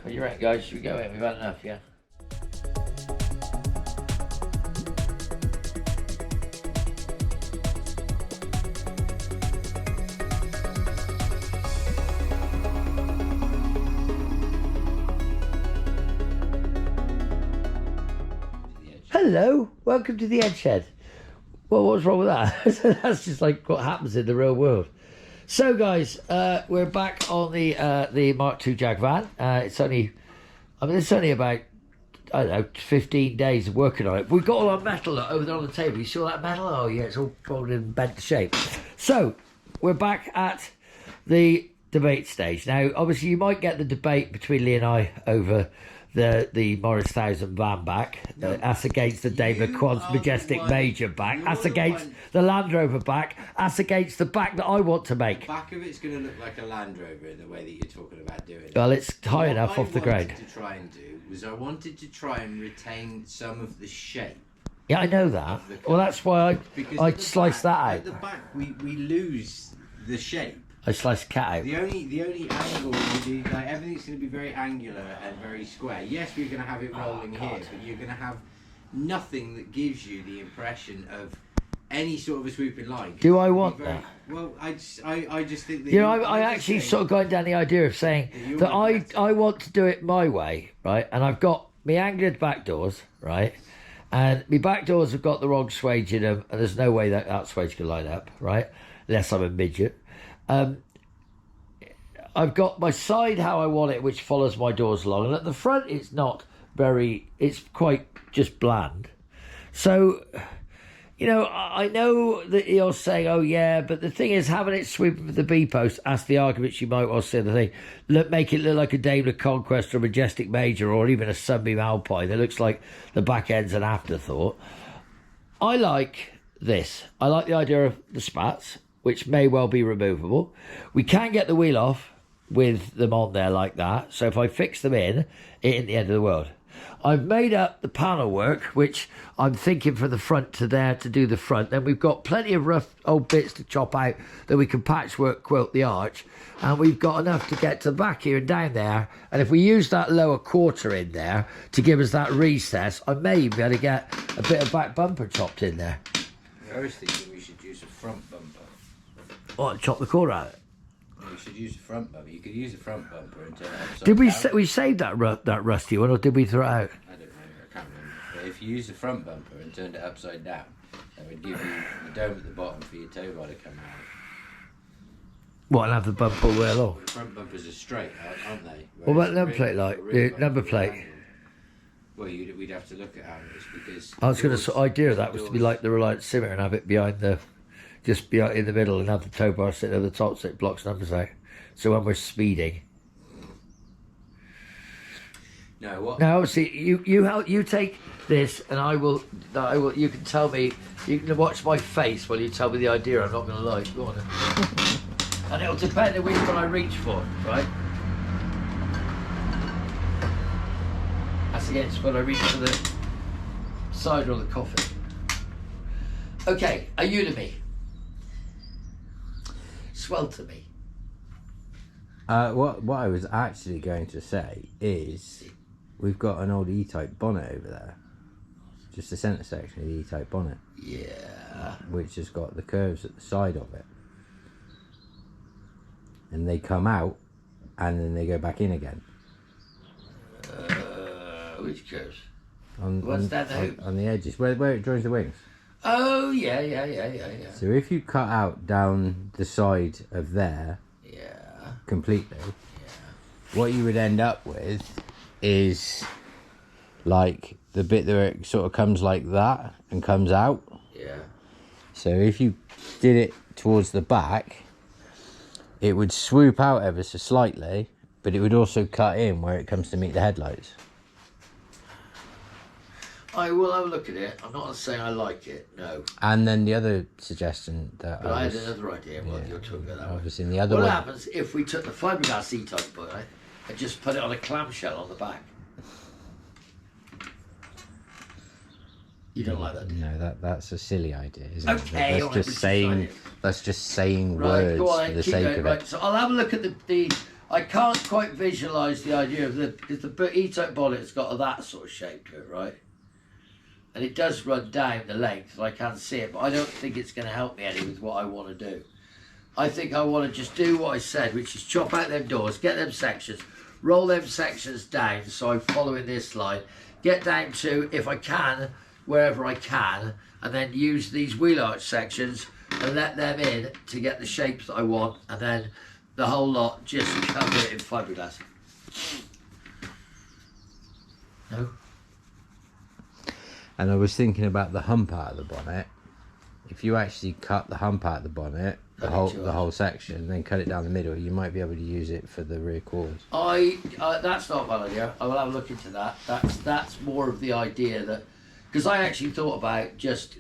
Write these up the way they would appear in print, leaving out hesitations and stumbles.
What do you reckon, guys? Should we go in? We've had enough, yeah? Hello, welcome to the EdShed. Well, what's wrong with that? That's just like what happens in the real world. So, guys, we're back on the Mark2 Jag van. It's only about, I don't know, 15 days of working on it. We've got all our metal over there on the table. You saw that metal? Oh, yeah, it's all folded and bent to shape. So, we're back at the debate stage. Now, obviously, you might get the debate between Lee and I over the Morris 1000 van back. No, that's against the Daimler Quad's Majestic Major back. That's against the Land Rover back. That's against the back that I want to make. The back of it's going to look like a Land Rover in the way that you're talking about doing it. Well, it's high enough off the ground. What I wanted to try and do was I wanted to try and retain some of the shape. Yeah, I know that. Well, that's why I sliced that out. At the back, we lose the shape. I sliced the cat out. The only angle we do, like everything's going to be very angular and very square. Yes, we're going to have it rolling here, but you're going to have nothing that gives you the impression of any sort of a swooping line. Do I want that? Well, I just think that... You know, I actually sort of going down the idea of saying that I want to do it my way, right? And I've got my angled back doors, right? And my back doors have got the wrong swage in them, and there's no way that swage can line up, right? Unless I'm a midget. I've got my side how I want it, which follows my doors along. And at the front, it's not very... It's quite just bland. So... You know, I know that you're saying, oh, yeah, but the thing is, having it sweeping with the B-post, that's the arguments you might well say, the thing, make it look like a Daimler Conquest or a Majestic Major or even a Sunbeam Alpine that looks like the back end's an afterthought. I like this. I like the idea of the spats, which may well be removable. We can get the wheel off with them on there like that, so if I fix them in, it ain't the end of the world. I've made up the panel work, which I'm thinking from the front to there to do the front. Then we've got plenty of rough old bits to chop out that we can patchwork quilt the arch. And we've got enough to get to the back here and down there. And if we use that lower quarter in there to give us that recess, I may be able to get a bit of back bumper chopped in there. I was thinking we should use a front bumper. What, chop the corner out? We should use a front bumper. You could use a front bumper and turn it upside Did we down. We saved that rusty one, or did we throw it out? I don't know. I can't remember. But if you use the front bumper and turned it upside down, that would give you the dome at the bottom for your tow bar to come out. What, and have the bumper all the way along? The front bumpers are straight, aren't they? What about the number plate like? The number plate? Well, we'd have to look at angles because... I was going to... idea of that was to be like the Reliant Simmer and have it behind the... Just be out in the middle and have the tow bar sitting at the top so it blocks numbers out. So when we're speeding... No, what? Now, obviously, you take this, and I will. You can tell me. You can watch my face while you tell me the idea. I'm not going to lie. Go on. And it'll depend on which one I reach for, right? That's against when I reach for the cider or the coffee. Okay, are you to me? Swelter me. What I was actually going to say is we've got an old E-type bonnet over there. Just the centre section of the E-type bonnet. Yeah. Which has got the curves at the side of it. And they come out and then they go back in again. Which curves? On the edges, where it joins the wings. Oh, yeah. So if you cut out down the side of there completely, what you would end up with is like the bit that it sort of comes like that and comes out. Yeah. So if you did it towards the back, it would swoop out ever so slightly, but it would also cut in where it comes to meet the headlights. I will have a look at it. I'm not saying I like it, no. And then the other suggestion that But I had another idea while you're talking about that one. obviously in the other What one. happens if we took the fiberglass E-type bonnet and just put it on a clamshell on the back? You don't like that, do you? No, that's a silly idea, isn't it? Okay, That's just saying science. that's just saying Right, words go on, for the keep sake going. of Right, it. so I'll have a look at the I can't quite visualise the idea of because the E-type bonnet's got that sort of shape to it, right? And it does run down the length, so I can see it, but I don't think it's going to help me any with what I want to do. I think I want to just do what I said, which is chop out them doors, get them sections, roll them sections down, so I'm following this line, get down to, if I can, wherever I can, and then use these wheel arch sections and let them in to get the shapes that I want, and then the whole lot just cover it in fiberglass. No? And I was thinking about the hump out of the bonnet. If you actually cut the hump out of the bonnet, the whole section, then cut it down the middle, you might be able to use it for the rear quarters. That's not a bad idea. I will have a look into that. That's more of the idea that, because I actually thought about just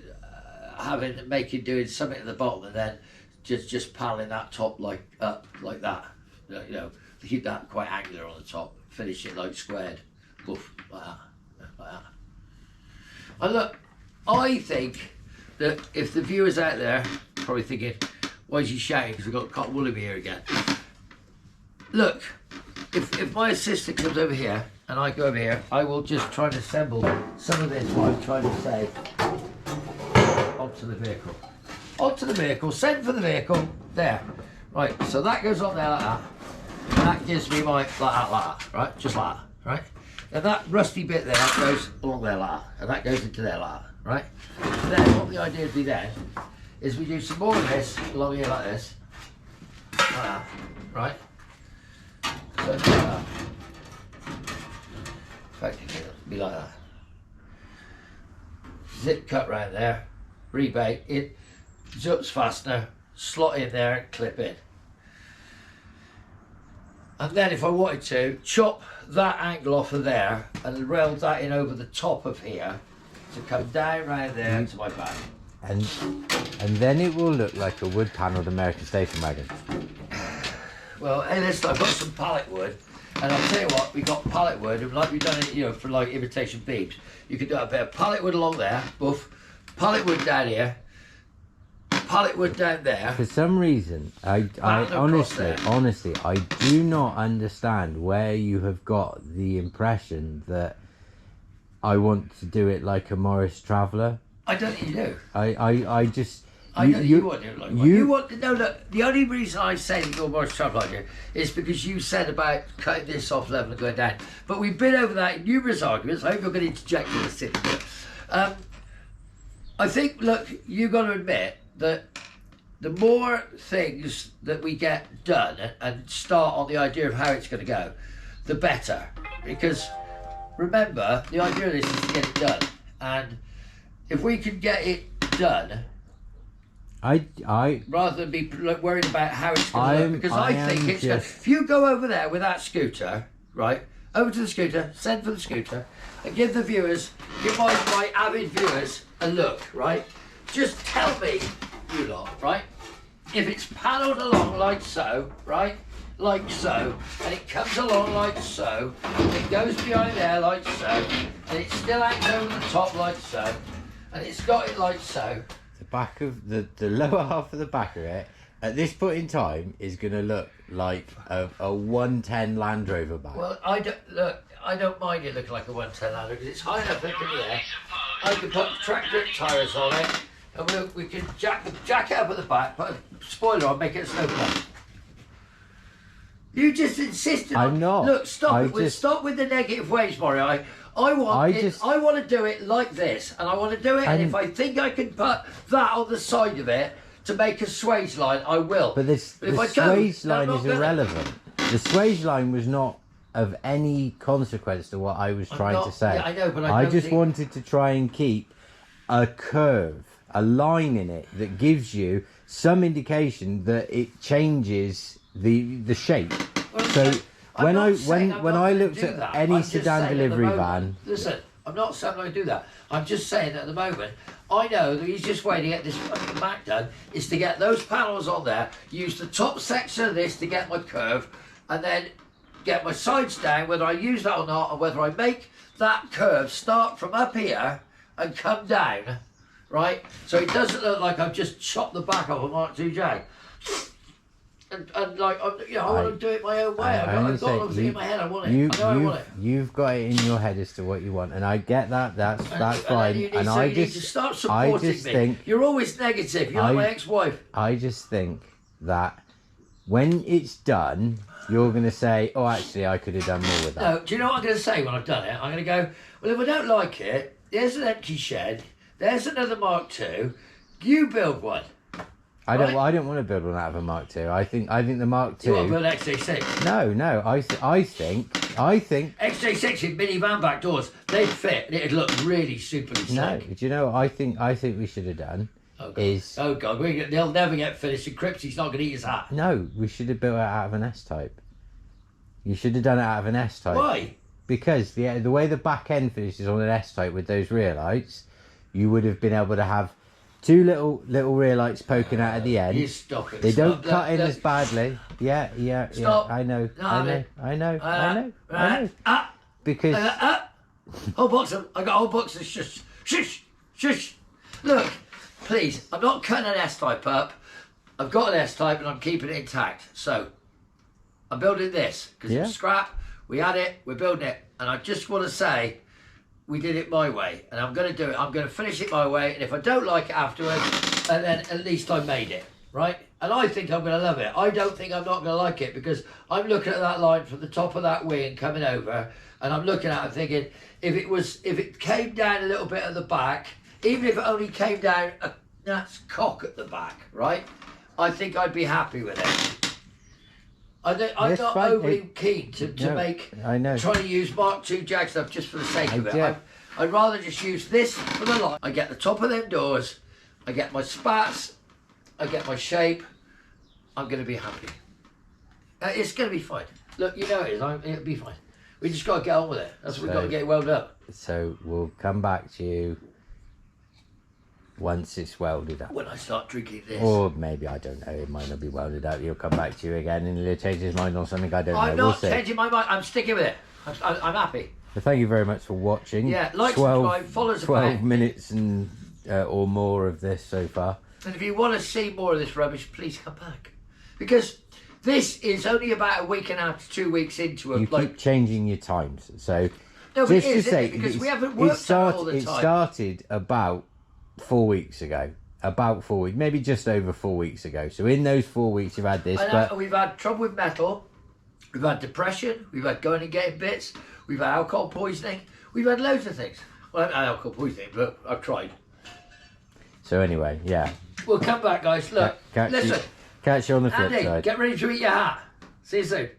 doing something at the bottom and then just paneling that top up like that, you know, to keep that quite angular on the top, finish it like squared, poof, like that. And look, I think that if the viewers out there probably thinking, why is he shouting? Because we've got cotton wool in here again. Look, if my assistant comes over here and I go over here, I will just try and assemble some of this, what I'm trying to say, onto the vehicle. Onto the vehicle, send for the vehicle, there. Right, so that goes on there like that. And that gives me my, like that, right? Just like that, right? And that rusty bit there goes along there like that. And that goes into there like that, right? And then what the idea would be then is we do some more of this along here like this. Like that, right? So it's like that. Effectively, it'll be like that. Zip cut round there, rebate it, zips fastener, slot in there and clip in. And then if I wanted to, chop that angle off of there and weld that in over the top of here to come down round there to my back. And then it will look like a wood panelled American station wagon. Well, hey, listen, I've got some pallet wood, and I'll tell you what, we've got pallet wood, and like we've done it, you know, for like imitation beams. You could do a bit of pallet wood along there, boof, pallet wood down here, pallet wood down there. For some reason, I honestly, I do not understand where you have got the impression that I want to do it like a Morris Traveller. I don't think you do. I just... I know you want to do it like one. No, look, the only reason I say that you're Morris Traveller like you is because you said about cutting this off level and going down. But we've been over that in numerous arguments. I hope you're going to interject in this thing. I think, look, you've got to admit that the more things that we get done and start on the idea of how it's going to go, the better. Because remember, the idea of this is to get it done. And if we can get it done, rather than be worried about how it's going to look, because I think it's going to, if you go over there with that scooter, right, over to the scooter, send for the scooter, and give my avid viewers a look, right, just tell me, you lot, right, if it's panelled along like so, right, like so, and it comes along like so, and it goes behind there like so, and it still hangs over the top like so, and it's got it like so. The back of the lower half of the back of it at this point in time is going to look like a 110 Land Rover back. Well, I don't mind it looking like a 110 Land Rover because it's high enough up in the air. I can put track grip tyres on it, and we can jack it up at the back, put a spoiler on, make it a snowplow. You just insisted. I'm not. Look, stop with the negative ways, Maury. I want to do it like this, and I want to do it. And if I think I can put that on the side of it to make a swage line, I will. But the swage line is irrelevant. The swage line was not of any consequence to what I was trying to say. Yeah, I know, but I just wanted to try and keep a curve, a line in it that gives you some indication that it changes the shape. Well, so. When I looked at any sedan delivery van... Listen, I'm not saying I'm going to do that. I'm just saying that at the moment, I know that he's just waiting to get this fucking Mac done, is to get those panels on there, use the top section of this to get my curve, and then get my sides down, whether I use that or not, and whether I make that curve start from up here and come down, right? So it doesn't look like I've just chopped the back off a Mark II Jag. and like, I want to do it my own way. I've got everything in my head. I want it. I want it. You've got it in your head as to what you want, and I get that. That's fine. You need to start supporting me. Think, you're always negative. You're like my ex-wife. I just think that when it's done, you're going to say, "Oh, actually, I could have done more with that." No, do you know what I'm going to say when I've done it? I'm going to go, well, if I don't like it, there's an empty shed. There's another Mark II. You build one. I don't want to build one out of a Mark II. I think the Mark II. You want to build XJ6? No. I think. XJ6 in minivan back doors. They'd fit and it'd look really super slick. No, do you know what I think we should have done? Oh God, they'll never get finished and Cripsy's not going to eat his hat. No, we should have built it out of an S-Type. You should have done it out of an S-Type. Why? Because the way the back end finishes on an S-Type with those rear lights, you would have been able to have two little rear lights poking out at the end. You stop it. They don't cut in as badly. Yeah. Stop. I know. Because whole box of, I got a whole box of shush. Look, please, I'm not cutting an S-Type up. I've got an S-Type and I'm keeping it intact. So I'm building this because it's scrap. We had it. We're building it, and I just want to say, we did it my way, and I'm going to do it. I'm going to finish it my way, and if I don't like it afterwards, and then at least I made it, right? And I think I'm going to love it. I don't think I'm not going to like it because I'm looking at that line from the top of that wing coming over, and I'm looking at it thinking, if it came down a little bit at the back, even if it only came down a gnat's cock at the back, right? I think I'd be happy with it. I'm not overly keen to make. I know. Trying to use Mark II Jag stuff just for the sake of it. I'd rather just use this for the line. I get the top of them doors. I get my spats. I get my shape. I'm going to be happy. It's going to be fine. Look, you know it is. It'll be fine. We just got to get on with it. That's what we've got to get it welded up. So we'll come back to you once it's welded up. When I start drinking this. Or maybe, I don't know, it might not be welded up. He'll come back to you again and he'll change his mind on something. I don't know. I'm not changing my mind. I'm sticking with it. I'm happy. So thank you very much for watching. Yeah, like, subscribe, follow us 12 minutes and or more of this so far. And if you want to see more of this rubbish, please come back. Because this is only about a week and a half to 2 weeks into it. You keep changing your times. So no, but just it is, to say, because we haven't worked out all the time. It started about 4 weeks ago. About 4 weeks, maybe just over 4 weeks ago. So in those 4 weeks you've had this. But we've had trouble with metal. We've had depression. We've had going and getting bits. We've had alcohol poisoning. We've had loads of things. Well, I haven't had alcohol poisoning, but I've tried. So anyway, yeah. We'll come back, guys. Look, listen. Catch you on the flip Andy, side. get ready to eat your hat. See you soon.